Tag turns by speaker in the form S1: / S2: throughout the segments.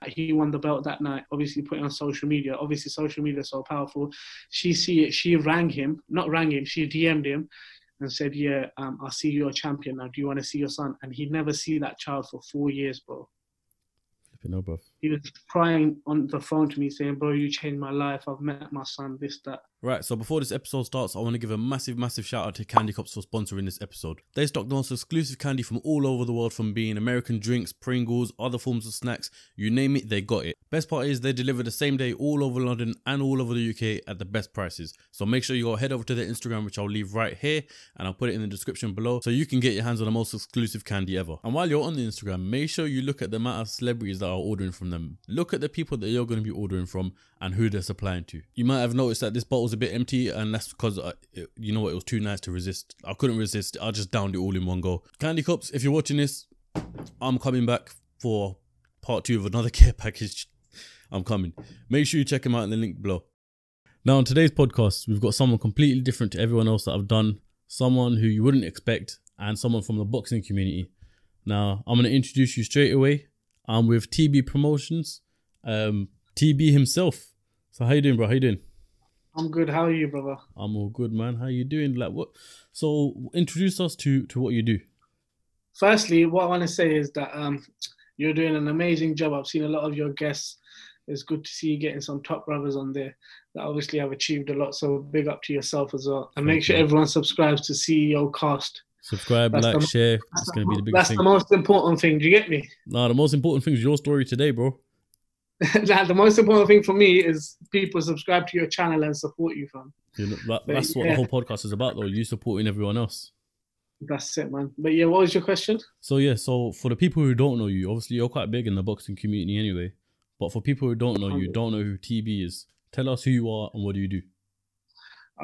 S1: he won the belt that night, obviously put it on social media. Obviously, social media is so powerful. She rang him, she DM'd him and said, yeah, I'll see you're a champion now. Do you want to see your son? And he'd never see that child for 4 years, bro.
S2: No, bro.
S1: He was crying on the phone to me saying, bro, you changed my life. I've met my son, this, that.
S2: Right, so before this episode starts, I want to give a massive shout out to Candy Cups for sponsoring this episode. They stock the most exclusive candy from all over the world, from being American drinks, Pringles, other forms of snacks, you name it, they got it. Best part is they deliver the same day all over London and all over the UK at the best prices. So make sure you go head over to their Instagram, which I'll leave right here, and I'll put it in the description below, so you can get your hands on the most exclusive candy ever. And while you're on the Instagram, make sure you look at the amount of celebrities that are ordering from them. Look at the people that you're going to be ordering from and who they're supplying to. You might have noticed that this bottle's a bit empty, and that's because, you know what, it was too nice to resist. I couldn't resist. I just downed it all in one go. Candy Cups, if you're watching this, I'm coming back for part 2 of another care package. I'm coming. Make sure you check them out in the link below. Now, on today's podcast, we've got someone completely different to everyone else that I've done. Someone who you wouldn't expect, and someone from the boxing community. Now, I'm going to introduce you straight away. I'm with TB Promotions, TB himself. So how you doing, bro? How you doing?
S1: I'm good. How are you, brother?
S2: I'm all good, man. How you doing? Like what? So introduce us to what you do.
S1: Firstly, what I want to say is that you're doing an amazing job. I've seen a lot of your guests. It's good to see you getting some top brothers on there that obviously have achieved a lot. So big up to yourself as well. And make sure everyone subscribes to Ceocast.
S2: Subscribe, like, share. It's going to be the biggest thing.
S1: That's the most important thing. Do you get me?
S2: No, the most important thing is your story today, bro.
S1: The most important thing for me is people subscribe to your channel and support you, fam.
S2: That's what the whole podcast is about, though. You supporting everyone else.
S1: That's it, man. But yeah, what was your question?
S2: So for the people who don't know you, obviously you're quite big in the boxing community anyway. But for people who don't know you, don't know who TB is, tell us who you are and what do you do?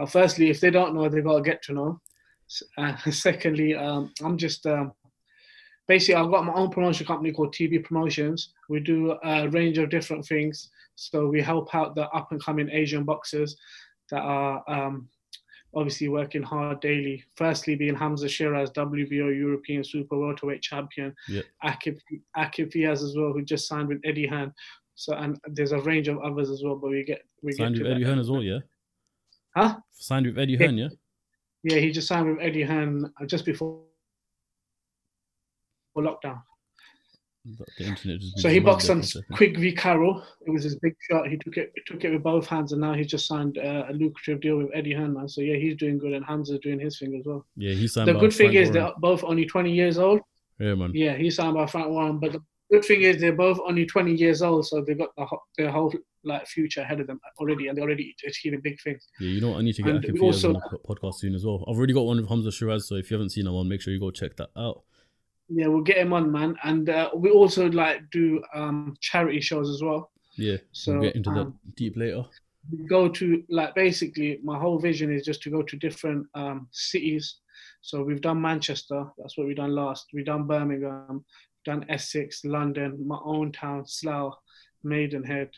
S1: Firstly, if they don't know, they've got to get to know. Secondly, I'm just... basically, I've got my own promotion company called TB Promotions. We do a range of different things. So we help out the up-and-coming Asian boxers that are obviously working hard daily. Firstly, being Hamza Shiraz, WBO European Super Welterweight Champion. Yep. Akib Fiaz as well, who just signed with Eddie Hearn. So, and there's a range of others as well, but we get
S2: signed with Eddie Hearn as well, yeah?
S1: Huh?
S2: Signed with Eddie Hearn, yeah?
S1: Yeah, he just signed with Eddie Hearn just before lockdown.
S2: The internet just
S1: so he boxed on Quigg v Carroll. It was his big shot. He took it with both hands, and now he's just signed a lucrative deal with Eddie Hearn, man. So yeah, he's doing good, and Hamza's doing his thing as well.
S2: Yeah, he signed.
S1: The good thing is they're both only 20 years old.
S2: Yeah, man.
S1: Yeah, he signed by Frank Warren, but the good thing is they're both only 20 years old, so they've got their whole like future ahead of them already, and they're already achieving big things.
S2: Yeah, you know what? I need to get Akib Fiaz on the podcast soon as well. I've already got one with Hamza Shiraz, so if you haven't seen that one, make sure you go check that out.
S1: Yeah, we'll get him on, man. And we also like do charity shows as well.
S2: Yeah, so we'll get into that deep later.
S1: We go to, like, basically my whole vision is just to go to different cities. So we've done Manchester, that's what we've done last. We've done Birmingham, done Essex, London, my own town, Slough, Maidenhead.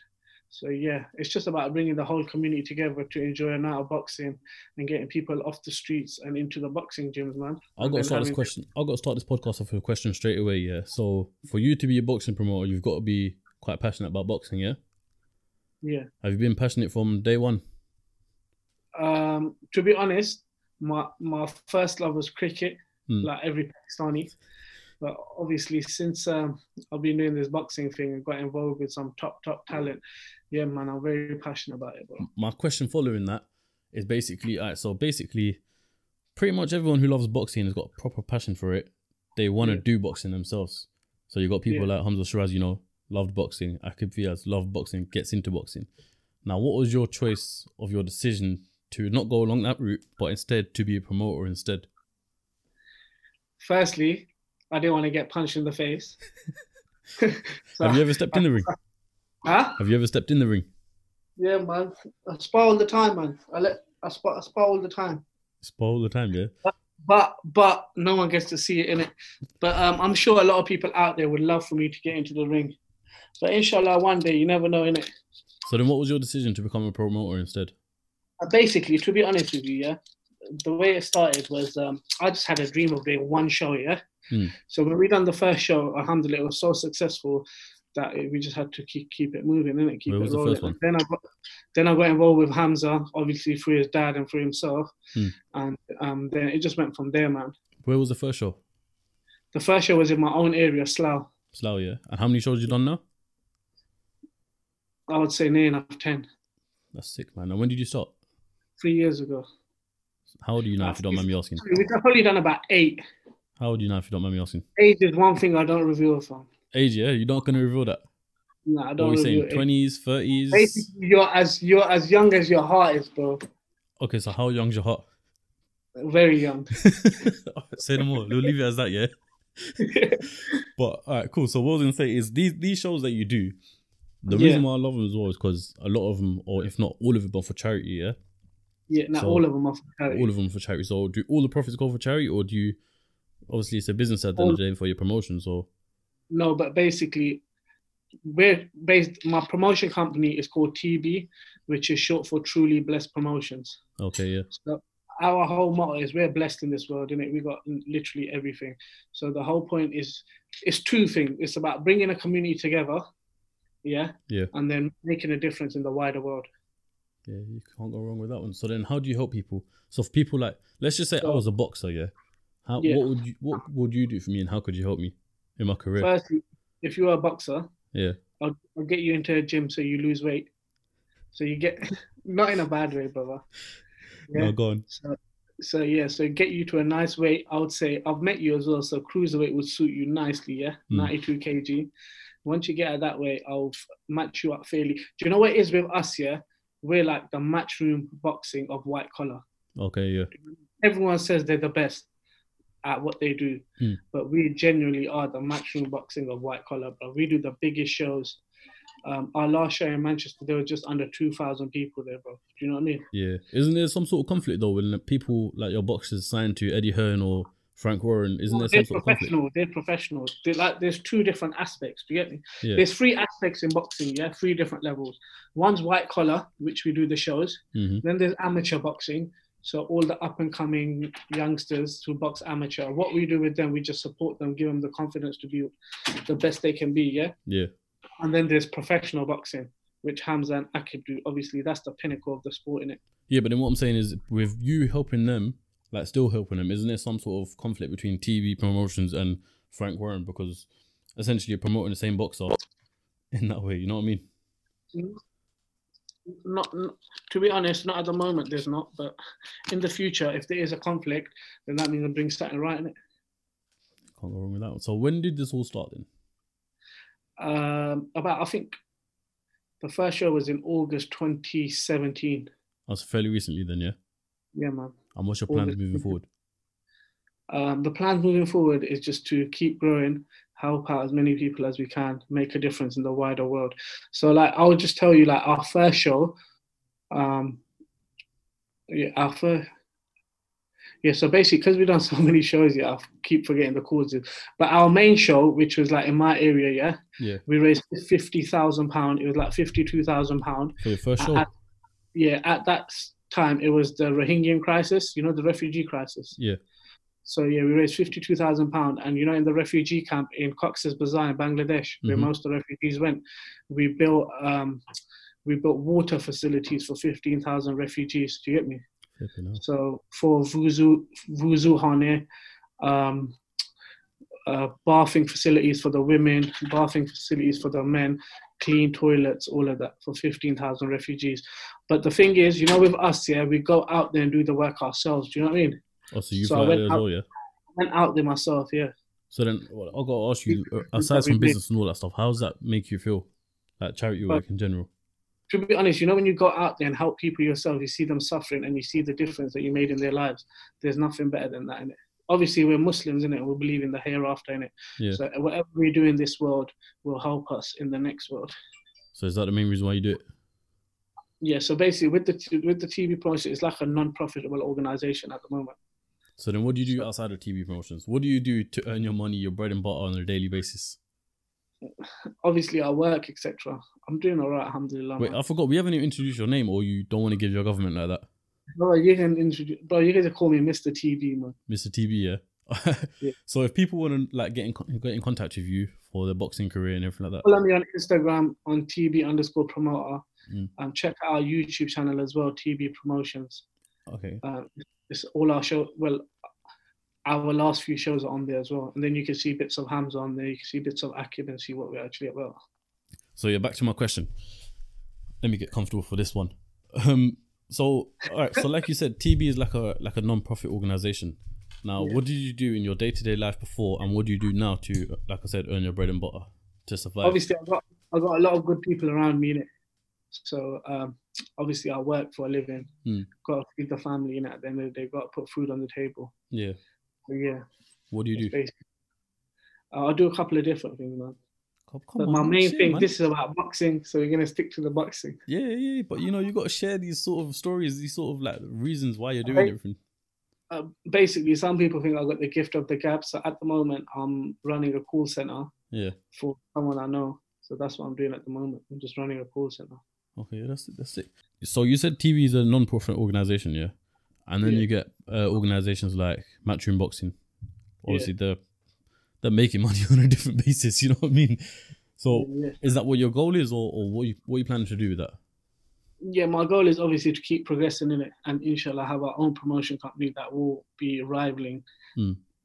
S1: So yeah, it's just about bringing the whole community together to enjoy a night of boxing and getting people off the streets and into the boxing gyms, man.
S2: I've got to start this podcast off with a question straight away, yeah. So for you to be a boxing promoter, you've got to be quite passionate about boxing, yeah?
S1: Yeah.
S2: Have you been passionate from day one?
S1: To be honest, my first love was cricket, like every Pakistani. But obviously, since I've been doing this boxing thing and got involved with some top talent, yeah, man, I'm very passionate about it, bro.
S2: My question following that is basically, pretty much everyone who loves boxing has got a proper passion for it. They want to do boxing themselves. So you got people like Hamza Shiraz, you know, loved boxing. Akib Fiaz, loved boxing, gets into boxing. Now, what was your choice of your decision to not go along that route, but instead to be a promoter instead?
S1: Firstly, I didn't want to get punched in the face.
S2: Have you ever stepped in the ring?
S1: Huh?
S2: Have you ever stepped in the ring?
S1: Yeah, man. I spar all the time, man. I spar all the time.
S2: Spar all the time, yeah?
S1: But no one gets to see it, innit? But I'm sure a lot of people out there would love for me to get into the ring. But inshallah, one day, you never know, innit?
S2: So then what was your decision to become a promoter instead?
S1: Basically, to be honest with you, yeah, the way it started was I just had a dream of doing one show, yeah? So when we done the first show, alhamdulillah, it was so successful we just had to keep it moving, innit? Keep
S2: Where
S1: it
S2: was the
S1: rolling.
S2: first one?
S1: Then I got involved with Hamza, obviously through his dad and through himself,
S2: Hmm.
S1: and then it just went from there, man.
S2: Where was the first show?
S1: The first show was in my own area, Slough.
S2: Slough, yeah. And how many shows you done now?
S1: I would say near enough 10.
S2: That's sick, man. And when did you start?
S1: 3 years ago.
S2: How old are you now, if you don't mind me asking?
S1: We've probably done about 8.
S2: How old are you now, if you don't mind me asking?
S1: Age is one thing I don't reveal from.
S2: Age, yeah? You're not going to reveal that?
S1: No, I
S2: What
S1: don't
S2: are we
S1: reveal
S2: saying?
S1: age.
S2: 20s, 30s?
S1: Basically, you're as young as your heart is, bro.
S2: Okay, so how young's your heart?
S1: Very young.
S2: Say no more. We'll leave it as that, yeah? But, alright, cool. So what I was going to say is these shows that you do, the reason why I love them as well is because a lot of them, or if not all of them, are for charity, yeah?
S1: Yeah, no,
S2: So,
S1: all of them are for charity.
S2: All of them for charity. So do all the profits go for charity, or do you, obviously it's a business at the end of the day for your promotions, or?
S1: No, but basically, my promotion company is called TB, which is short for Truly Blessed Promotions.
S2: Okay, yeah.
S1: So our whole motto is we're blessed in this world, innit? We got literally everything. So the whole point is, it's two things. It's about bringing a community together, yeah, and then making a difference in the wider world.
S2: Yeah, you can't go wrong with that one. So then, how do you help people? So if people like, let's just say I was a boxer, yeah. What would you do for me, and how could you help me in my career?
S1: Firstly, if you're a boxer,
S2: I'll
S1: get you into a gym so you lose weight. So you get not in a bad way, brother. Yeah?
S2: No, go on.
S1: So get you to a nice weight. I would say I've met you as well, so cruiserweight would suit you nicely, yeah. 92 kg. Once you get at that weight, I'll match you up fairly. Do you know what it is with us, yeah? We're like the matchroom boxing of white collar.
S2: Okay, yeah.
S1: Everyone says they're the best at what they do, but we genuinely are the matchroom boxing of white collar, bro. We do the biggest shows. Our last show in Manchester, there were just under 2,000 people there, bro. Do you know what I mean?
S2: Yeah. Isn't there some sort of conflict though when people like your boxers signed to Eddie Hearn or Frank Warren? Isn't there some sort of conflict?
S1: They're professional. There's two different aspects. Do you get me?
S2: Yeah.
S1: There's 3 aspects in boxing. Yeah, 3 different levels. One's white collar, which we do the shows. Then there's amateur boxing. So all the up and coming youngsters who box amateur, what we do with them, we just support them, give them the confidence to be the best they can be. Yeah.
S2: Yeah.
S1: And then there's professional boxing, which Hamza and Akib do. Obviously, that's the pinnacle of the sport, innit?
S2: Yeah, but then what I'm saying is, with you helping them, like still helping them, isn't there some sort of conflict between TV promotions and Frank Warren? Because essentially you're promoting the same boxer in that way, you know what I mean?
S1: Not to be honest, not at the moment. There's not, but in the future, if there is a conflict, then that means I'm bring something right, innit?
S2: Can't go wrong with that one. So when did this all start then?
S1: I think the first show was in August 2017.
S2: That's fairly recently then, yeah?
S1: Yeah, man.
S2: And what's your plans moving forward?
S1: The plans moving forward is just to keep growing, help out as many people as we can, make a difference in the wider world. So, like, I would just tell you, like, our first show, so basically, because we've done so many shows, I keep forgetting the causes. But our main show, which was like in my area, we raised £50,000. It was like £52,000
S2: for your first show.
S1: At that time, it was the Rohingya crisis. You know, the refugee crisis.
S2: Yeah.
S1: So we raised £52,000, and in the refugee camp in Cox's Bazar in Bangladesh, where most of the refugees went, we built water facilities for 15,000 refugees. Do you get me? So for Vuzu bathing facilities for the women, bathing facilities for the men, clean toilets, all of that for 15,000 refugees. But the thing is, with us, we go out there and do the work ourselves. Do you know what I mean?
S2: Oh, so you fly there as well, yeah?
S1: I went out there myself, yeah.
S2: So then, I've got to ask you, aside from business and all that stuff, how does that make you feel? Like charity work in general?
S1: To be honest, when you go out there and help people yourself, you see them suffering and you see the difference that you made in their lives. There's nothing better than that, innit? Obviously, we're Muslims, innit? We believe in the hereafter, innit?
S2: Yeah.
S1: So whatever we do in this world will help us in the next world.
S2: So is that the main reason why you do it?
S1: Yeah, so basically with the TV promotion, it's like a non-profitable organization at the moment.
S2: So then what do you do outside of TV promotions? What do you do to earn your money, your bread and butter on a daily basis?
S1: Obviously, our work, etc. I'm doing all right, alhamdulillah.
S2: Wait, I forgot. We haven't even introduced your name, or you don't want to give your government like that?
S1: Bro, you can call me Mr. TV, man.
S2: Mr. TV, yeah?
S1: Yeah.
S2: So if people want to like get in contact with you for their boxing career and everything like that.
S1: Follow me on Instagram on TB_promoter.
S2: Mm.
S1: Check out our YouTube channel as well, TB Promotions.
S2: Okay.
S1: It's all our show. Well, our last few shows are on there as well, and then you can see bits of Hamza on there. You can see bits of Akib and see what we're actually about.
S2: So yeah, back to my question. Let me get comfortable for this one. So all right. So like you said, TB is like a non-profit organization. Now, what did you do in your day-to-day life before, and what do you do now to, like I said, earn your bread and butter to survive?
S1: Obviously, I've got a lot of good people around me in it. So obviously, I work for a living. Got to feed the family, and at the end of the day, got to put food on the table.
S2: Yeah.
S1: So, yeah.
S2: What do you do?
S1: I'll do a couple of different things, man. But my main thing, man. This is about boxing, so we're gonna stick to the boxing.
S2: Yeah. But you got to share these sort of stories, these sort of like reasons why you're doing everything.
S1: Basically, some people think I've got the gift of the gab. So at the moment, I'm running a call center. Yeah. For someone I know. So that's what I'm doing at the moment. I'm just running a call center.
S2: Okay, that's it. So you said TV is a non-profit organization, yeah, and then you get organizations like Matchroom Boxing. Obviously, they're making money on a different basis. You know what I mean? So is that what your goal is, or what are you planning to do with that?
S1: Yeah, my goal is obviously to keep progressing in it, and inshallah have our own promotion company that will be rivaling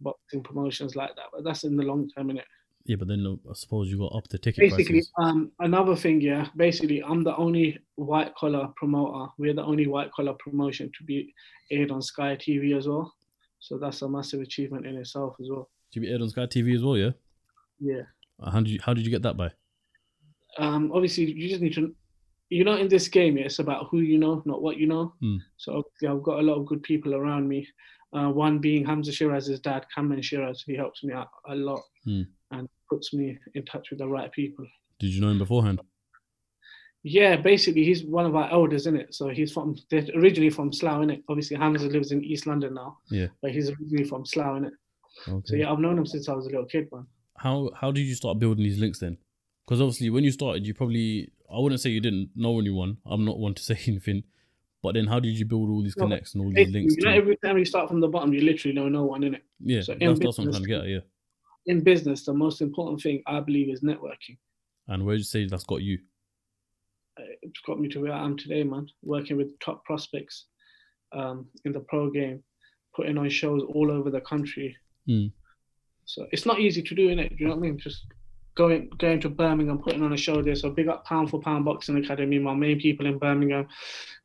S1: boxing promotions like that. But that's in the long term, innit?
S2: Yeah, but then I suppose you got up the ticket
S1: basically,
S2: prices.
S1: Another thing, basically, I'm the only white collar promoter. We're the only white collar promotion to be aired on Sky TV as well. So that's a massive achievement in itself as well.
S2: To be aired on Sky TV as well, yeah?
S1: Yeah.
S2: How did you get that by?
S1: Obviously, you just need to, in this game, it's about who you know, not what you know. So obviously, I've got a lot of good people around me. One being Hamza Shiraz's dad, Cameron Shiraz. He helps me out a lot and puts me in touch with the right people.
S2: Did you know him beforehand?
S1: Yeah, basically, he's one of our elders, innit? So they're originally from Slough, innit? Obviously, Hamza lives in East London now. Yeah. But he's originally from Slough, innit? Okay. So yeah, I've known him since I was a little kid, man.
S2: How did you start building these links then? Because obviously, when you started, you probably, I wouldn't say you didn't know anyone. I'm not one to say anything. But then how did you build all these connects and all these links?
S1: Every time you start from the bottom, you literally know no one, innit?
S2: Yeah, so that's what I'm trying to get at, yeah.
S1: In business, the most important thing, I believe, is networking.
S2: And where did you say that's got you?
S1: It's got me to where I am today, man. Working with top prospects in the pro game, putting on shows all over the country. So it's not easy to do, innit? Do you know what I mean? Just going to Birmingham, putting on a show there. So big up Pound for Pound Boxing Academy, my main people in Birmingham.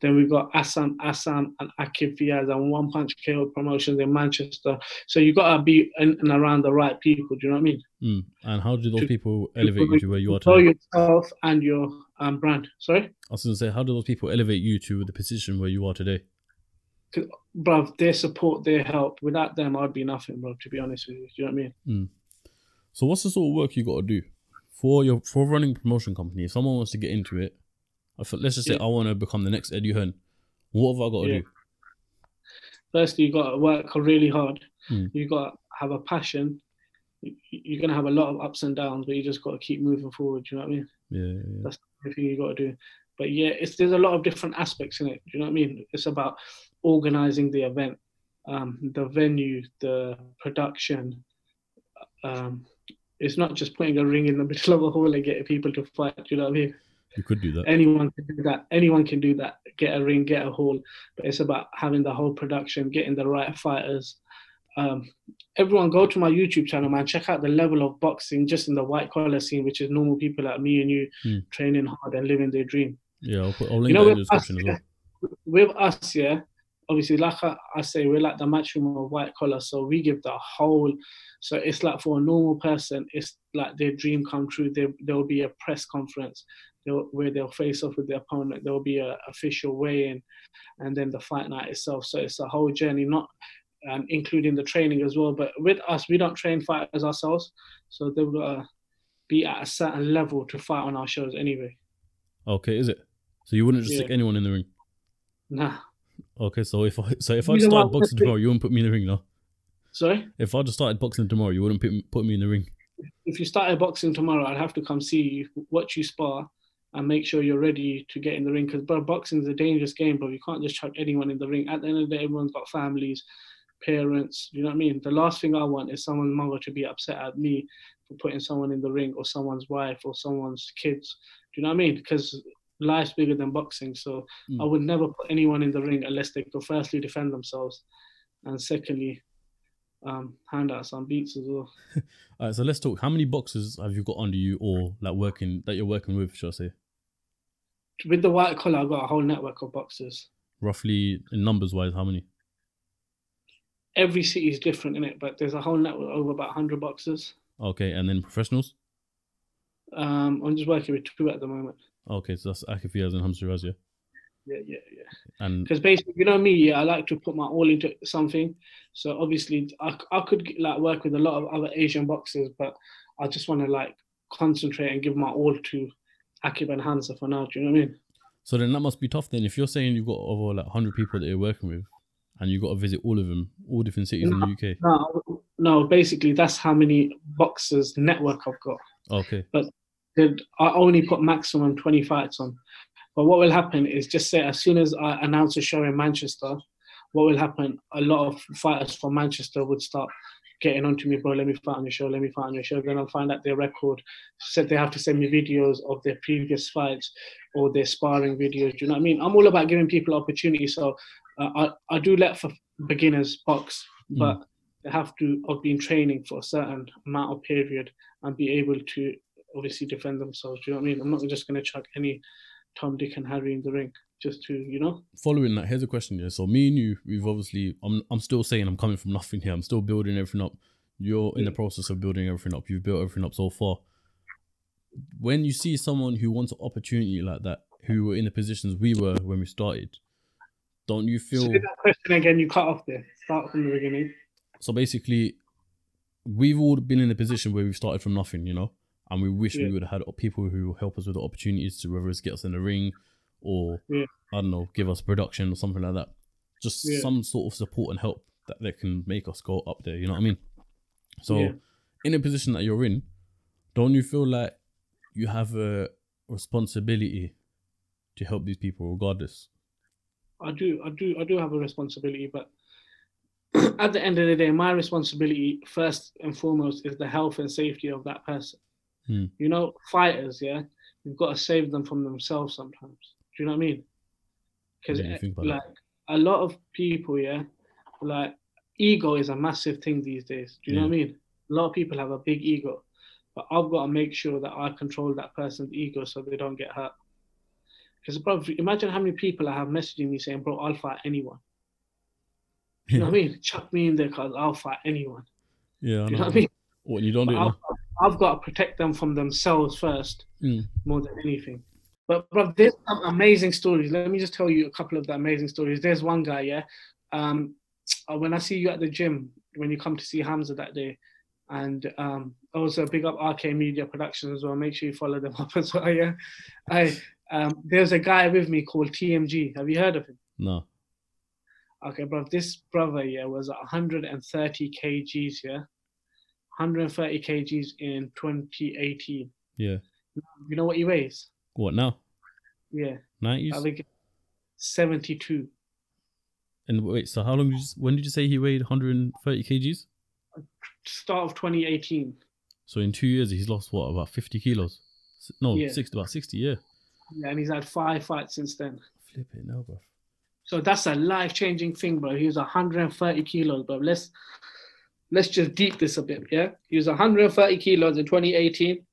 S1: Then we've got Assam and Akib Fiaz and One Punch KO Promotions in Manchester. So you got to be in and around the right people. Do you know what I mean?
S2: And how do those people elevate you to where you are
S1: today? Yourself and your brand. Sorry?
S2: I was going to say, how do those people elevate you to the position where you are today?
S1: Bruv, their support, their help. Without them, I'd be nothing, bro, to be honest with you. Do you know what I mean?
S2: So what's the sort of work you got to do for running a promotion company? If someone wants to get into it, let's just say I want to become the next Eddie Hearn. What have I got to do?
S1: Firstly, you got to work really hard. You got to have a passion. You're going to have a lot of ups and downs, but you just got to keep moving forward. Do you know what I mean?
S2: Yeah.
S1: That's the thing you got to do. But yeah, there's a lot of different aspects in it. Do you know what I mean? It's about organizing the event, the venue, the production. It's not just putting a ring in the middle of a hall and getting people to fight. Do you know what I mean?
S2: You could do that.
S1: Anyone can do that. Get a ring, get a hall. But it's about having the whole production, getting the right fighters. Everyone go to my YouTube channel, man. Check out the level of boxing just in the white collar scene, which is normal people like me and you training hard and living their dream.
S2: Yeah, I'll link that in the description as well.
S1: With us, obviously, like I say, we're like the matchroom of white collar, so we give the whole. So it's like for a normal person, it's like their dream come true. There will be a press conference where they'll face off with their opponent. There will be an official weigh-in, and then the fight night itself. So it's a whole journey, not including the training as well. But with us, we don't train fighters ourselves, so they've got to be at a certain level to fight on our shows anyway.
S2: Okay, is it? So you wouldn't just stick anyone in the ring?
S1: Nah.
S2: Okay, so if I started boxing tomorrow, you wouldn't put me in the ring, no?
S1: Sorry?
S2: If I just started boxing tomorrow, you wouldn't put me in the ring?
S1: If you started boxing tomorrow, I'd have to come see you, watch you spar, and make sure you're ready to get in the ring. Because boxing is a dangerous game, but you can't just chuck anyone in the ring. At the end of the day, everyone's got families. parents. You know what I mean? The last thing I want is someone's mother to be upset at me for putting someone in the ring, or someone's wife, or someone's kids. Do you know what I mean? Because life's bigger than boxing. So I would never put anyone in the ring unless they could firstly defend themselves, and secondly, hand out some beats as well.
S2: All right, so let's talk. How many boxers have you got under you, or like you're working with, shall I say?
S1: With the white collar, I've got a whole network of boxers.
S2: Roughly, in numbers wise, how many?
S1: Every city is different in it, but there's a whole network over about 100 boxers.
S2: Okay, and then professionals?
S1: I'm just working with 2 at the moment.
S2: Okay, so that's Akifiyaz and Hamza, yeah?
S1: Yeah.
S2: And
S1: because basically, you know me, yeah, I like to put my all into something. So obviously, I could like work with a lot of other Asian boxers, but I just want to like concentrate and give my all to Akib and Hansa for now. Do you know what I mean?
S2: so then that must be tough then. If you're saying you've got over like 100 people that you're working with, and you've got to visit all of them, all different cities in the UK.
S1: No, basically that's how many boxers network I've got.
S2: Okay.
S1: But I only put maximum 20 fights on. But what will happen is, just say as soon as I announce a show in Manchester, what will happen, a lot of fighters from Manchester would start getting onto me, bro, let me fight on your show, Then I'll find out their record. Said they have to send me videos of their previous fights or their sparring videos. Do you know what I mean? I'm all about giving people opportunity. So I do let for beginners box, but they have to have been training for a certain amount of period and be able to obviously defend themselves. Do you know what I mean? I'm not just going to chuck any Tom, Dick and Harry in the ring just to, you know.
S2: Following that, here's a question. Yeah, so me and you, we've obviously, I'm still saying I'm coming from nothing here. I'm still building everything up. You're in the process of building everything up. You've built everything up so far. When you see someone who wants an opportunity like that, who were in the positions we were when we started, don't you feel?
S1: So that question again, you cut off there. Start from the beginning.
S2: So basically, we've all been in a position where we've started from nothing, you know, and we wish we would have had people who help us with the opportunities to, whether it's get us in the ring or, I don't know, give us production or something like that. Just some sort of support and help that can make us go up there, you know what I mean? So in a position that you're in, don't you feel like you have a responsibility to help these people regardless?
S1: I do have a responsibility, but at the end of the day, my responsibility first and foremost is the health and safety of that person. You know, fighters, you've got to save them from themselves sometimes. Do you know what I mean? Because like a lot of people, like ego is a massive thing these days. Do you know what I mean? A lot of people have a big ego, but I've got to make sure that I control that person's ego so they don't get hurt. Because, bro, imagine how many people I have messaging me saying, bro, I'll fight anyone. You know what I mean? Chuck me in there because I'll fight anyone.
S2: Yeah, I know.
S1: You know what I mean?
S2: What, you don't do it?
S1: I've got to protect them from themselves first, more than anything. But, bro, there's some amazing stories. Let me just tell you a couple of the amazing stories. There's one guy, when I see you at the gym, when you come to see Hamza that day, and also big up RK Media Productions as well. Make sure you follow them up as well, there's a guy with me called TMG. Have you heard of him?
S2: No.
S1: Okay, bro. This brother, was 130 kgs, 130 kgs in 2018. Yeah. You know what he weighs?
S2: What now?
S1: Yeah.
S2: 90s?
S1: I think 72.
S2: And wait, so how long when did you say he weighed 130 kgs?
S1: Start of 2018.
S2: So in 2 years, he's lost what, about 50 kilos? No, 60, about 60, Yeah,
S1: and he's had 5 fights since then.
S2: Flip it now, bro.
S1: So that's a life-changing thing, bro. He was 130 kilos, bro. Let's just deep this a bit, He was 130 kilos in 2018,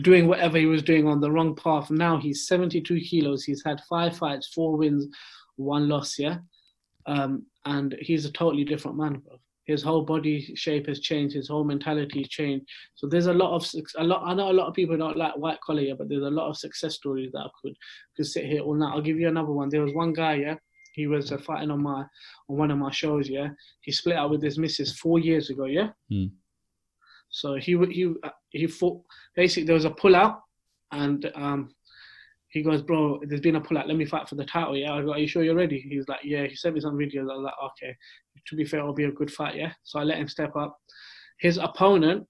S1: doing whatever he was doing on the wrong path. Now he's 72 kilos. He's had 5 fights, 4 wins, 1 loss, and he's a totally different man, bro. His whole body shape has changed. His whole mentality has changed. So there's I know a lot of people don't like white collar, but there's a lot of success stories that I could sit here all night. I'll give you another one. There was one guy, he was fighting on one of my shows, He split up with his missus 4 years ago, So he fought. Basically, there was a pull-out, and he goes, bro, there's been a pull-out. Let me fight for the title, I go, are you sure you're ready? He was like, yeah. He sent me some videos. I was like, okay. To be fair, it'll be a good fight, So I let him step up. His opponent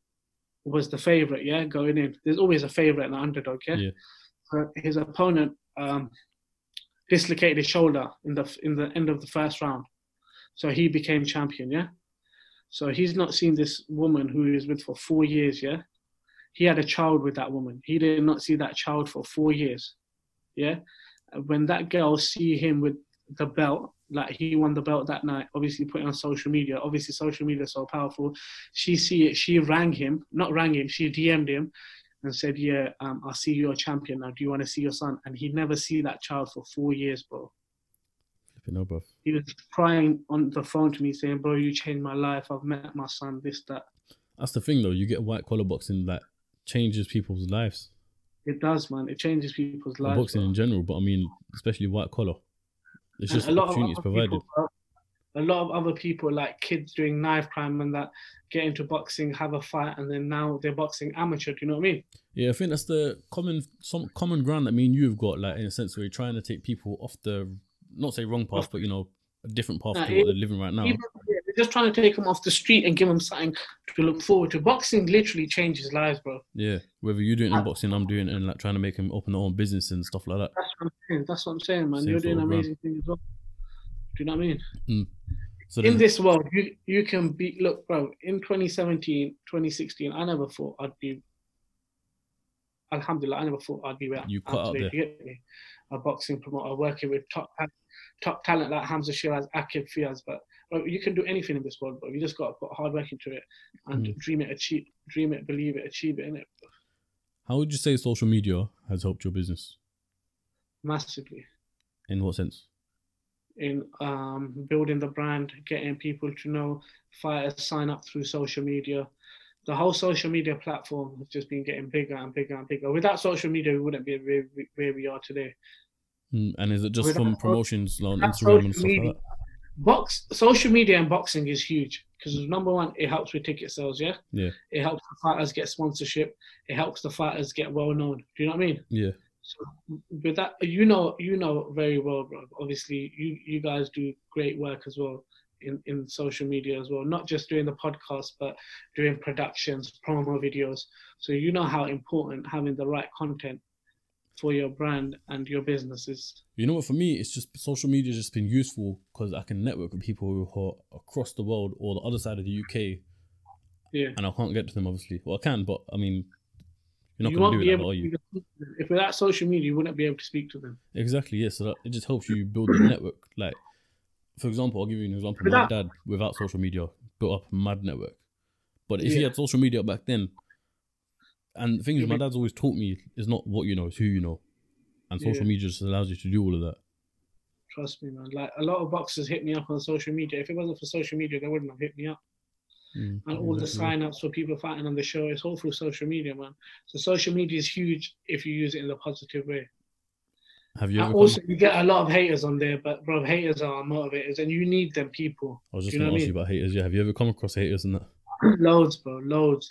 S1: was the favorite, going in. There's always a favorite and an underdog, So his opponent dislocated his shoulder in the end of the first round. So he became champion, yeah? So he's not seen this woman who he was with for 4 years, yeah? He had a child with that woman. He did not see that child for 4 years, yeah? When that girl see him with the belt, like he won the belt that night, obviously put it on social media. Obviously, social media is so powerful. She see it, she rang him, not rang him, she DM'd him and said, yeah, I'll see you're a champion now. Do you want to see your son? And he'd never see that child for 4 years, bro.
S2: No, bro.
S1: He was crying on the phone to me saying, bro, you changed my life. I've met my son, this, that.
S2: That's the thing, though. You get white collar boxing that changes people's lives.
S1: It does, man. It changes people's lives.
S2: Boxing in general, but I mean, especially white collar. It's just
S1: a
S2: opportunities provided.
S1: A lot of other people, like kids doing knife crime and that, get into boxing, have a fight, and then now they're boxing amateur. Do you know what I mean?
S2: Yeah, I think that's the common ground that me and you have got, like in a sense where you're trying to take people off the, not say wrong path, but a different path to what they're living right now.
S1: They're just trying to take them off the street and give them something to look forward to. Boxing literally changes lives, bro.
S2: Yeah, whether you're doing it in boxing, I'm doing it and like trying to make them open their own business and stuff like that.
S1: That's what I'm saying, man. You're doing amazing things as well. Do you know what I mean? So in this world, you can be, look, bro, in 2017, 2016, I never thought I'd be, alhamdulillah, I never thought I'd be where
S2: you cut out there.
S1: A boxing promoter, working with top talent like Hamza Shiraz, Akib Fiaz, but bro, you can do anything in this world, bro. You just got to put hard work into it and dream it, believe it, achieve it, innit?
S2: How would you say social media has helped your business?
S1: Massively.
S2: In what sense?
S1: In building the brand, getting people to know fighters, sign up through social media. The whole social media platform has just been getting bigger and bigger and bigger. Without social media, we wouldn't be where we are today.
S2: And is it just from promotions on Instagram and stuff like that?
S1: Social media and boxing is huge because number one, it helps with ticket sales, yeah?
S2: Yeah.
S1: It helps the fighters get sponsorship. It helps the fighters get well known. Do you know what I mean?
S2: Yeah.
S1: So with that, you know very well, bro. Obviously, you guys do great work as well in social media as well. Not just doing the podcast, but doing productions, promo videos. So you know how important having the right content for your brand and your business is.
S2: You know what? For me, it's just social media has just been useful because I can network with people who are across the world or the other side of the UK.
S1: Yeah.
S2: And I can't get to them, obviously. Well, I can, but I mean, you're not going to do that, are you?
S1: If without social media, you wouldn't be able to speak to them.
S2: Exactly, yes. So it just helps you build the network. Like, for example, I'll give you an example. My dad, without social media, built up a mad network. But if he had social media back then, and the thing is, my dad's always taught me, it's not what you know, it's who you know. And social media just allows you to do all of that.
S1: Trust me, man. Like, a lot of boxers hit me up on social media. If it wasn't for social media, they wouldn't have hit me up. And all the sign-ups for people fighting on the show, it's all through social media, man. So social media is huge if you use it in a positive way.
S2: Have you ever
S1: also, you get a lot of haters on there, but bro, haters are motivators, and you need them people.
S2: I was just going to ask you about haters. Yeah, have you ever come across haters and that?
S1: Loads, bro. Loads.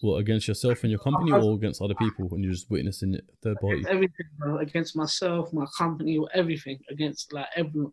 S2: What, against yourself and your company, or against other people when you're just witnessing it, third party?
S1: Everything, bro. Against myself, my company, everything. Against like everyone.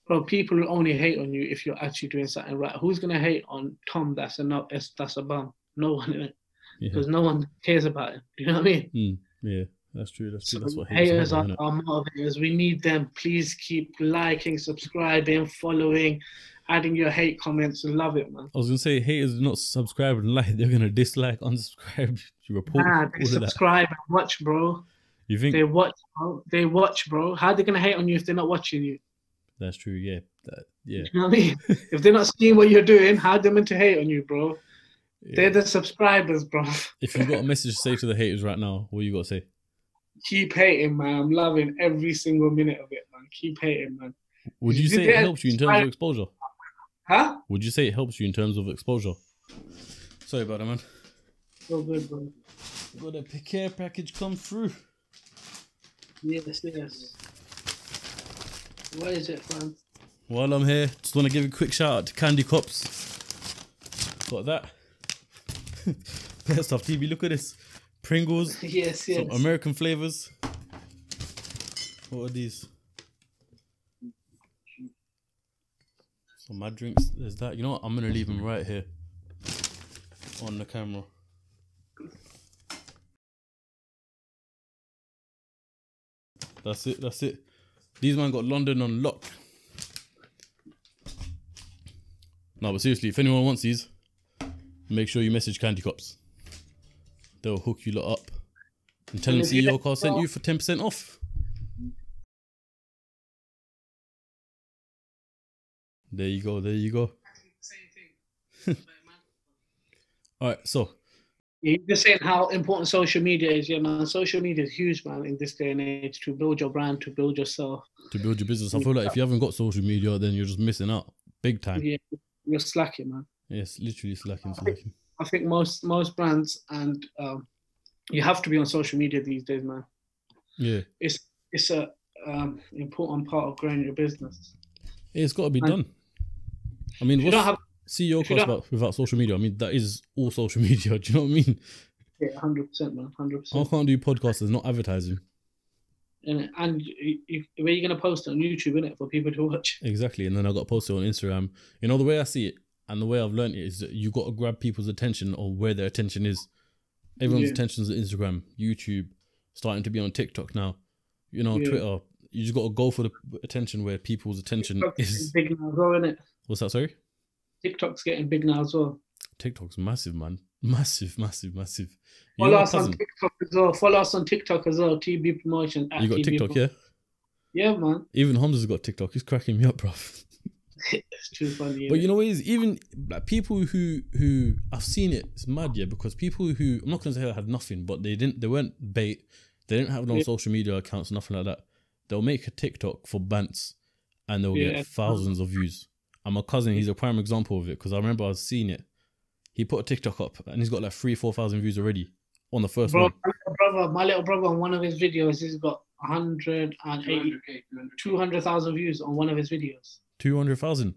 S1: Bro, people will only hate on you if you're actually doing something right. Who's gonna hate on Tom? That's a bum. No one in it, because no one cares about it. Do you know what I mean?
S2: Yeah, that's true. That's true. That's what
S1: haters are motivators. We need them. Please keep liking, subscribing, following, adding your hate comments. Love it, man.
S2: I was gonna say haters do not subscribe and like. They're gonna dislike, unsubscribe, report.
S1: Nah, they subscribe and watch, bro.
S2: You think
S1: they watch, bro? They watch, bro. How are they gonna hate on you if they're not watching you?
S2: That's true, yeah. Yeah.
S1: You know what I mean? If they're not seeing what you're doing, how are they meant to hate on you, bro? Yeah. They're the subscribers, bro.
S2: If you've got a message to say to the haters right now, what you got to say?
S1: Keep hating, man. I'm loving every single minute of it, man. Keep hating, man.
S2: Would you say it helps you in terms of exposure?
S1: Huh?
S2: Would you say it helps you in terms of exposure? Sorry about that, man.
S1: So good, bro.
S2: Got a care package come through.
S1: Yes. What is it, fam?
S2: While I'm here, just want to give a quick shout out to Candy Cops. Got that. Best stuff, TV. Look at this. Pringles.
S1: Yes.
S2: Some American flavors. What are these? Some mad drinks. There's that. You know what? I'm going to leave them right here on the camera. That's it. These man got London on lock. No, but seriously, if anyone wants these, make sure you message Candy Cops. They'll hook you lot up and tell them Ceocast sent you for 10% off. There you go. There you go.
S1: Same thing.
S2: All right, so
S1: You're just saying how important social media is. Yeah, man. Social media is huge, man, in this day and age, to build your brand, to build yourself.
S2: to build your business, I feel like if you haven't got social media, then you're just missing out big time.
S1: Yeah, you're slacking, man.
S2: Yes, literally slacking.
S1: I think most brands and you have to be on social media these days, man.
S2: Yeah,
S1: it's a important part of growing your business.
S2: it's got to be done. I mean, what's Ceocast about without social media? I mean, that is all social media. Do you know what I mean?
S1: Yeah, 100%, man, 100%.
S2: I can't do podcasts. There's not advertising.
S1: And where are you gonna post it on YouTube, innit, for people to watch?
S2: Exactly, and then I got posted on Instagram. You know, the way I see it and the way I've learned it is that you got to grab people's attention or where their attention is. Everyone's attention is at Instagram, YouTube, starting to be on TikTok now. You know, Twitter. You just got to go for the attention where people's attention is.
S1: Big now as well, innit?
S2: What's that? Sorry.
S1: TikTok's getting big now as well.
S2: TikTok's massive, man. Massive.
S1: Follow us on TikTok as well. Follow us on TikTok as well. TB Promotion.
S2: You got TikTok, yeah?
S1: Yeah, man.
S2: Even Hamza's got TikTok. He's cracking me up, bro.
S1: It's too funny.
S2: But you know what it is? Even like people who I've seen it, it's mad, yeah, because people who, I'm not gonna say they had nothing, but they weren't bait, they didn't have no social media accounts, nothing like that. They'll make a TikTok for bants and they'll get thousands of views. And my cousin, he's a prime example of it, because I remember I was seeing it. He put a TikTok up and he's got like 3,000-4,000 views already on the first one.
S1: My little brother, on one of his videos, he's got 200,000 views on one of his videos.
S2: 200,000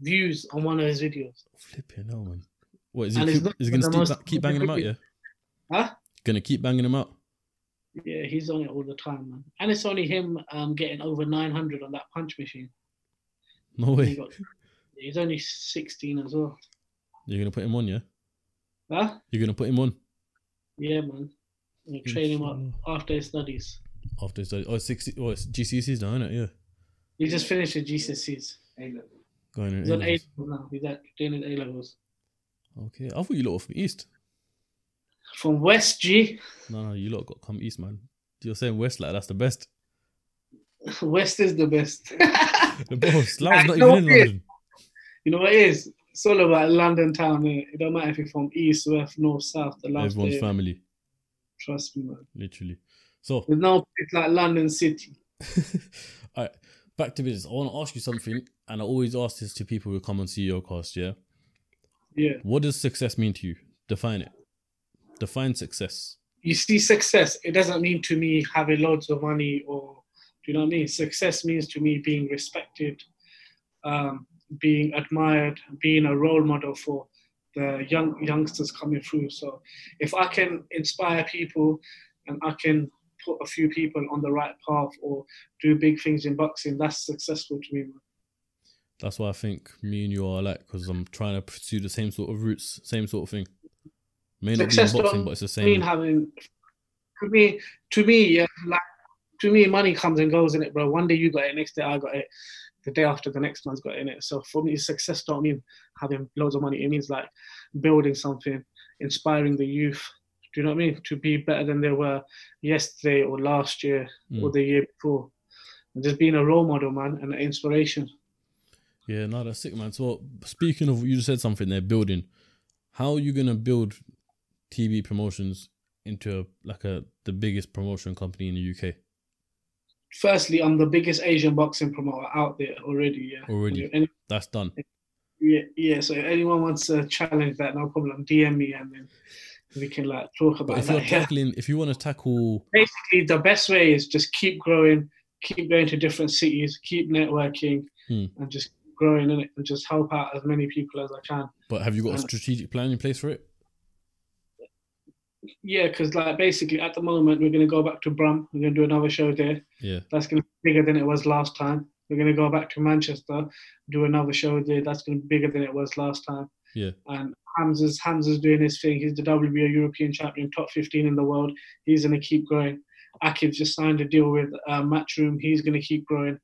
S1: views on one of his videos.
S2: Flipping hell, man. What is he going to keep banging them out, yeah?
S1: Huh?
S2: Going to keep banging them out?
S1: Yeah, he's on it all the time, man. And it's only him getting over 900 on that punch machine.
S2: No way.
S1: He's only 16 as well.
S2: You're going to put him on, yeah?
S1: Huh?
S2: You're going to put him on?
S1: Yeah, man. I'm train him up after his studies.
S2: After his studies? Oh, it's GCSEs now, isn't it? Yeah.
S1: He just finished his GCSEs.
S2: Going in
S1: He's on A-levels now. He's doing his A-levels.
S2: Okay. I thought you lot were from East.
S1: From West, G.
S2: No, you lot got to come East, man. You're saying West like that's the best.
S1: West is the best.
S2: Bro, Slough's not even in London.
S1: You know what it is? It's all about London town. It don't matter if you're from East, West, North, South.
S2: Everyone's family.
S1: Trust me, man.
S2: Literally. So
S1: there's no place like London City.
S2: All right, back to business. I want to ask you something, and I always ask this to people who come on Ceocast, yeah?
S1: Yeah.
S2: What does success mean to you? Define it. Define success.
S1: You see, success, it doesn't mean to me having loads of money or, do you know what I mean? Success means to me being respected, being admired, being a role model for the youngsters coming through. So if I can inspire people and I can put a few people on the right path or do big things in boxing, that's successful to me, man.
S2: That's why I think me and you are alike, because I'm trying to pursue the same sort of roots, same sort of thing. May not be in boxing, but it's the same.
S1: To me, money comes and goes in it, bro. One day you got it, next day I got it, the day after the next man's got it in it. So for me, success don't mean having loads of money. It means like building something, inspiring the youth. Do you know what I mean? To be better than they were yesterday or last year or the year before. And just being a role model, man, and an inspiration.
S2: Yeah, no, that's sick, man. So speaking of, you just said something there, building. How are you going to build TB Promotions into the biggest promotion company in the UK?
S1: Firstly, I'm the biggest Asian boxing promoter out there already. Yeah,
S2: already. That's done.
S1: Yeah. So if anyone wants to challenge that, no problem. DM me and then we can talk about that.
S2: If you want to tackle,
S1: basically the best way is just keep growing, keep going to different cities, keep networking, and just growing in it, and just help out as many people as I can.
S2: But have you got a strategic plan in place for it?
S1: Yeah, because basically at the moment we're going to go back to Brum. We're going to do another show there.
S2: Yeah, that's
S1: going to be bigger than it was last time. We're going to go back to Manchester, do another show there. That's going to be bigger than it was last time.
S2: Yeah.
S1: And Hamza's doing his thing. He's the WBO European champion, top 15 in the world. He's going to keep growing. Akiv's just signed a deal with Matchroom. He's going to keep growing.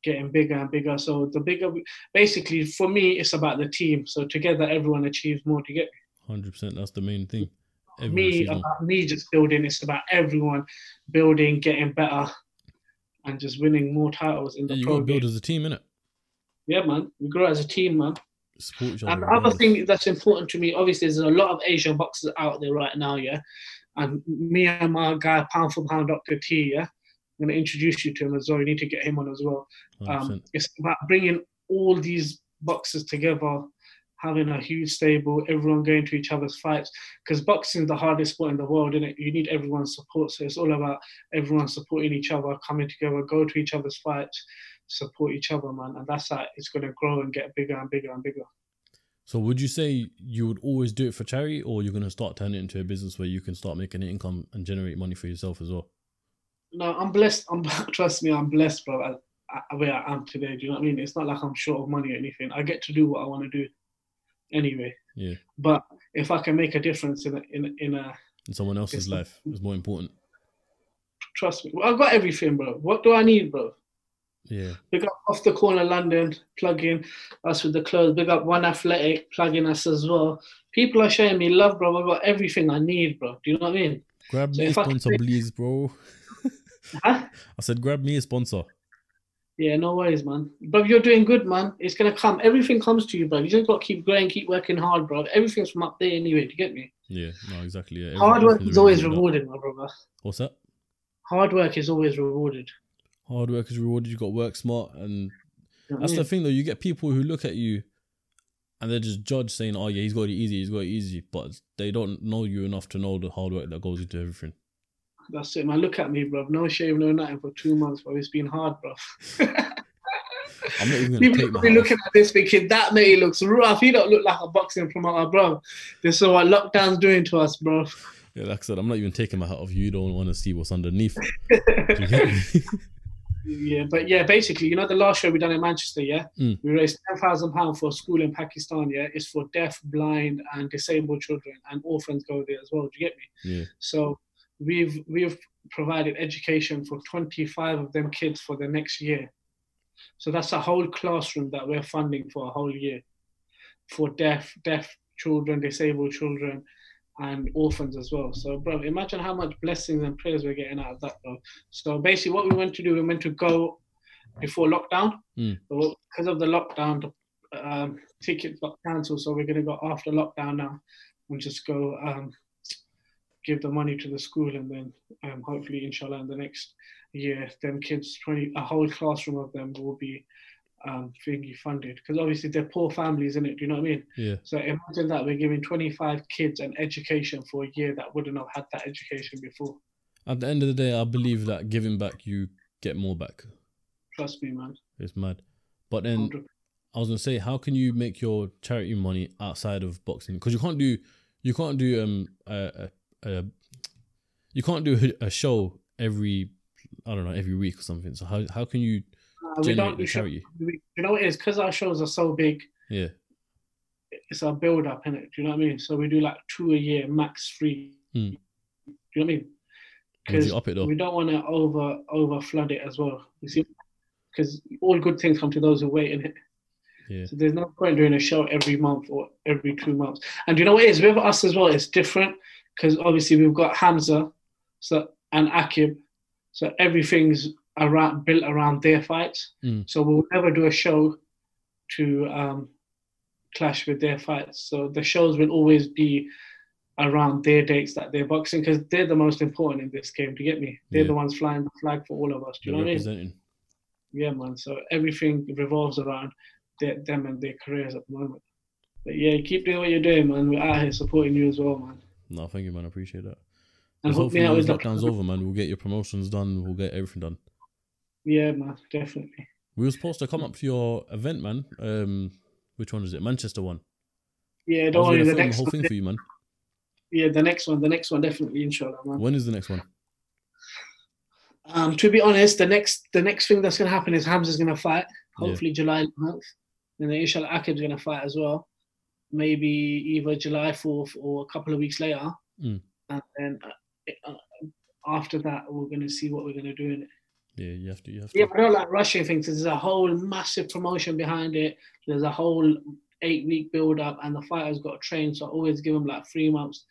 S1: getting bigger and bigger. So the bigger, basically for me, it's about the team. So together, everyone achieves more. To get
S2: 100%. That's the main thing. Everyone
S1: me
S2: achieves more.
S1: about me just building. It's about everyone building, getting better, and just winning more titles in the
S2: You
S1: pro
S2: got to build
S1: game.
S2: as a team, innit?
S1: Yeah, man. We grow as a team, man.
S2: Support each other.
S1: And the other
S2: regardless.
S1: thing that's important to me, obviously, there's a lot of Asian boxers out there right now, yeah. And me and my guy, pound for pound, Dr. T, yeah. I'm going to introduce you to him as well. You need to get him on as well.
S2: 100%.
S1: It's about bringing all these boxers together, having a huge stable, everyone going to each other's fights. Because boxing is the hardest sport in the world, isn't it? You need everyone's support. So it's all about everyone supporting each other, coming together, go to each other's fights, support each other, man. And that's how it's going to grow and get bigger and bigger and bigger.
S2: So would you say you would always do it for charity, or you're going to start turning it into a business where you can start making an income and generate money for yourself as well?
S1: No, I'm blessed. Trust me, I'm blessed, bro. Where I am today, do you know what I mean? It's not like I'm short of money or anything. I get to do what I want to do anyway.
S2: Yeah.
S1: But if I can make a difference in
S2: someone else's life, is more important.
S1: Trust me, I've got everything, bro. What do I need, bro?
S2: Yeah.
S1: Big up Off the Corner London, plug in us with the clothes. Big up One Athletic, plug in us as well. People are showing me love, bro. I've got everything I need, bro. Do you know what I mean?
S2: Grab me a sponsor, please, bro.
S1: Huh?
S2: I said, grab me a sponsor.
S1: Yeah, no worries, man. Bro, you're doing good, man. It's going to come. Everything comes to you, bro. You just got to keep going, keep working hard, bro. Everything's from up there anyway. Do you get me?
S2: Yeah, no, exactly. Yeah.
S1: Hard work is always rewarded, my brother.
S2: What's that?
S1: Hard work is always rewarded.
S2: Hard work is rewarded. You got to work smart. And that's the thing, though. You get people who look at you and they just judge saying, oh, yeah, he's got it easy. He's got it easy. But they don't know you enough to know the hard work that goes into everything.
S1: That's it, man. Look at me, bro. No shave, no nothing for 2 months, bro. It's been hard, bro.
S2: I'm not even going to take my hat off.
S1: Looking at this thinking, that mate looks rough. He don't look like a boxing promoter, bro. This is what lockdown's doing to us, bro.
S2: Yeah, like I said, I'm not even taking my hat off. You don't want to see what's underneath. Do you get me?
S1: Yeah, but yeah, basically, you know, the last show we done in Manchester, yeah? We raised £10,000 for a school in Pakistan, yeah? It's for deaf, blind, and disabled children, and orphans go there as well. Do you get me?
S2: Yeah.
S1: So we've provided education for 25 of them kids for the next year. So that's a whole classroom that we're funding for a whole year for deaf children, disabled children, and orphans as well. So, bro, imagine how much blessings and prayers we're getting out of that, bro. So basically what we went to do, we meant to go before lockdown. But because of the lockdown, the tickets got cancelled. So we're going to go after lockdown now and just go give the money to the school, and then hopefully, inshallah, in the next year, them kids, a whole classroom of them will be thingy funded, because obviously they're poor families, isn't it? Do you know what I mean?
S2: Yeah.
S1: So imagine that we're giving 25 kids an education for a year that wouldn't have had that education before.
S2: At the end of the day, I believe that giving back, you get more back.
S1: Trust me, man.
S2: It's mad. But then
S1: 100%.
S2: I was gonna say, how can you make your charity money outside of boxing? Because you can't do a show every week or something. So how can you generate the charity?
S1: You know what it is? Because our shows are so big.
S2: Yeah.
S1: It's a build up, innit? Do you know what I mean? So we do like 2 a year, max 3. Do you know what I mean? Because we don't want to over flood it as well. You see, because all good things come to those who wait, innit?
S2: Yeah.
S1: So there's no point doing a show every month or every 2 months. And do you know what it is? With us as well, it's different, because obviously we've got Hamza and Akib. So everything's built around their fights. So we'll never do a show to clash with their fights. So the shows will always be around their dates that they're boxing, because they're the most important in this game. Do you get me? They're the ones flying the flag for all of us. Do you know what I mean? Yeah, man. So everything revolves around them and their careers at the moment. But yeah, keep doing what you're doing, man. We're out here supporting you as well, man.
S2: No, thank you, man. I appreciate that.
S1: And
S2: hopefully when lockdown's over, man, we'll get your promotions done. We'll get everything done.
S1: Yeah, man, definitely.
S2: We were supposed to come up to your event, man. Which one is it? Manchester one.
S1: Yeah, don't worry. The
S2: whole thing for you, man.
S1: Yeah, the next one definitely, inshallah, man.
S2: When is the next one?
S1: To be honest, the next thing that's gonna happen is Hamza's gonna fight. Hopefully July 9th. And then inshallah Akib's gonna fight as well. Maybe either July 4th or a couple of weeks later. And then after that, we're gonna see what we're gonna do in it.
S2: Yeah, you have to. You have
S1: Yeah,
S2: to.
S1: I don't like rushing things. There's a whole massive promotion behind it. There's a whole 8-week build up, and the fighters got to train. So I always give them like 3 months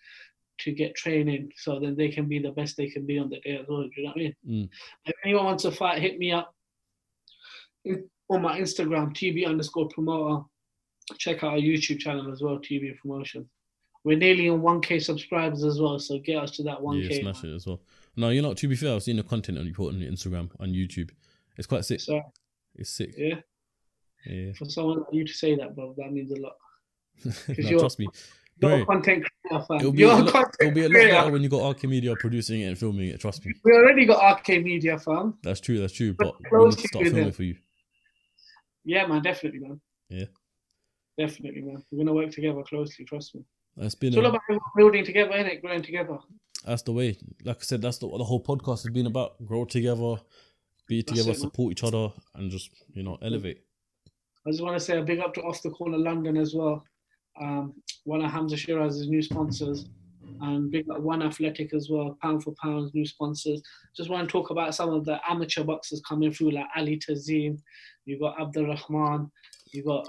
S1: to get training, so then they can be the best they can be on the day as well. Do you know what I mean?
S2: Mm.
S1: If anyone wants to fight, hit me up on my Instagram, TB_promoter. Check out our YouTube channel as well, TB Promotion. We're nearly on 1K subscribers as well, so get us to that 1K.
S2: Yeah, smash it as well. No, you know, to be fair, I've seen the content that you put on your Instagram, on YouTube. It's quite sick.
S1: So,
S2: It's sick.
S1: yeah.
S2: Yeah.
S1: For someone like you to say that, bro, that means a lot.
S2: No, trust me.
S1: You're
S2: Bro,
S1: a content creator, fam.
S2: it'll be a lot better when you got RK Media producing it and filming it, trust me.
S1: We already got RK Media, fam.
S2: That's true, but we
S1: Close
S2: need to
S1: to
S2: start
S1: you
S2: filming
S1: then.
S2: for you.
S1: Yeah, man, definitely, man.
S2: Yeah.
S1: Definitely, man. We're gonna work together closely, trust me.
S2: That's been
S1: It's all about building together, innit? Growing together.
S2: That's the way. Like I said, that's what the whole podcast has been about. Grow together, be together,
S1: it, man.
S2: support each other, and just, elevate.
S1: I just want to say a big up to Off the Corner London as well. One of Hamza Shiraz's new sponsors, and big up One Athletic as well, pound for pound new sponsors. Just want to talk about some of the amateur boxers coming through, like Ali Tazim. You got Abdul Rahman. You got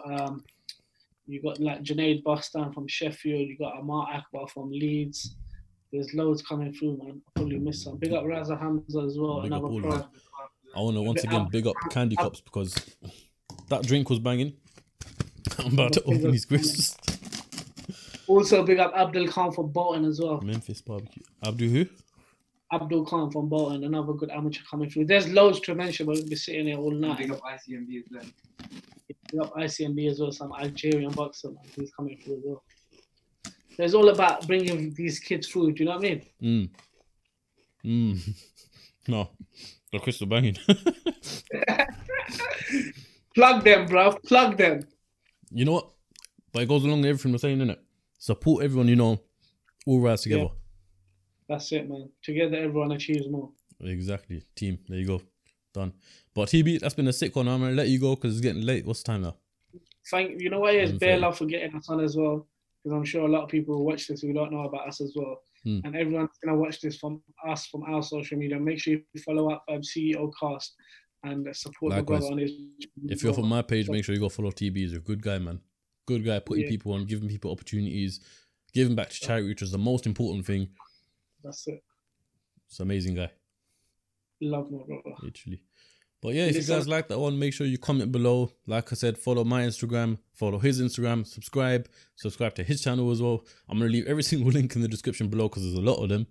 S1: like Junaid Bostan from Sheffield. You got Amar Akbar from Leeds. There's loads coming through, man. I probably missed some. Big up Raza Hamza as well.
S2: Big up
S1: another
S2: all
S1: pro.
S2: of them. I want to once again big up Candy Cups because that drink was banging. I'm about to open these crisps.
S1: Also, big up Abdul Khan from Bolton as well.
S2: Memphis barbecue. Abdul who?
S1: Abdul Khan from Bolton, another good amateur coming through. There's loads to mention, but we'll be sitting here all night.
S3: Big up ICMB as well.
S1: Big up ICMB as well, some Algerian boxer, man, who's coming through as well. So it's all about bringing these kids through, do you know what I mean?
S2: No, the crisps are banging.
S1: Plug them, bruv. Plug them.
S2: You know what? But it goes along with everything we're saying, innit? Support everyone, all rise together.
S1: Yeah. That's it, man. Together, everyone achieves more.
S2: Exactly. Team. There you go. Done. But TB, that's been a sick one. I'm going to let you go because it's getting late. What's the time now?
S1: You know what it is? Bare love for getting us on as well. Because I'm sure a lot of people will watch this who don't know about us as well. And everyone's going to watch this from us, from our social media. Make sure you follow up Ceocast and support the brother on his.
S2: If you're from my page, make sure you go follow TB. He's a good guy, man. Good guy, putting people on, giving people opportunities, giving back to charity, which is the most important thing.
S1: That's it.
S2: It's an amazing guy.
S1: Love my brother.
S2: Literally. But yeah, if you guys like that one, make sure you comment below. Like I said, follow my Instagram, follow his Instagram, subscribe to his channel as well. I'm going to leave every single link in the description below because there's a lot of them.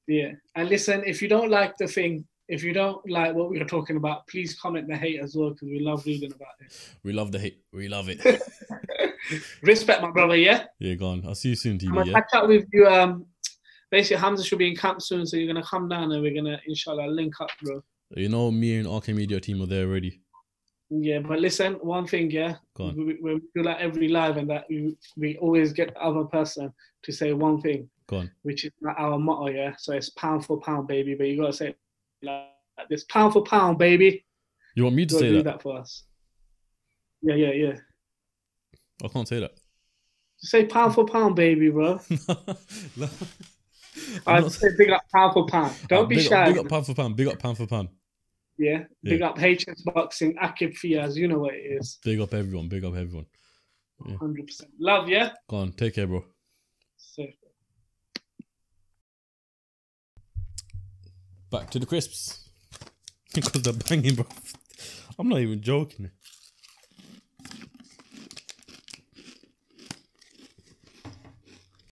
S2: Yeah.
S1: And listen, if you don't like the thing, if you don't like what we were talking about, please comment the hate as well because we love reading about it.
S2: We love the hate. We love it.
S1: Respect, my brother, yeah?
S2: Yeah, go on. I'll see you soon, TV.
S1: I'm going to catch up with you. Basically, Hamza should be in camp soon, so you're going to come down and we're going to, inshallah, link up, bro.
S2: You know, me and RK Media team are there already.
S1: Yeah, but listen, one thing, yeah?
S2: Go on.
S1: We do like every live and that we always get the other person to say one thing.
S2: Go on.
S1: Which is our motto, yeah? So it's pound for pound, baby, but you got to say it like this. Pound for pound, baby.
S2: You want me to say
S1: that? Do that for us. Yeah.
S2: I can't say that.
S1: Say pound for pound, baby, bro.
S2: No.
S1: I'd say big up pound for pound. Don't be shy.
S2: Big up pound for pound. Big up pound for pound.
S1: Yeah. Big up HS Boxing, Akib Fiaz. You know what it is.
S2: Big up everyone. Big up everyone.
S1: Yeah. 100%. Love, yeah?
S2: Go on. Take care, bro.
S1: Safe.
S2: Back to the crisps. Because they're banging, bro. I'm not even joking.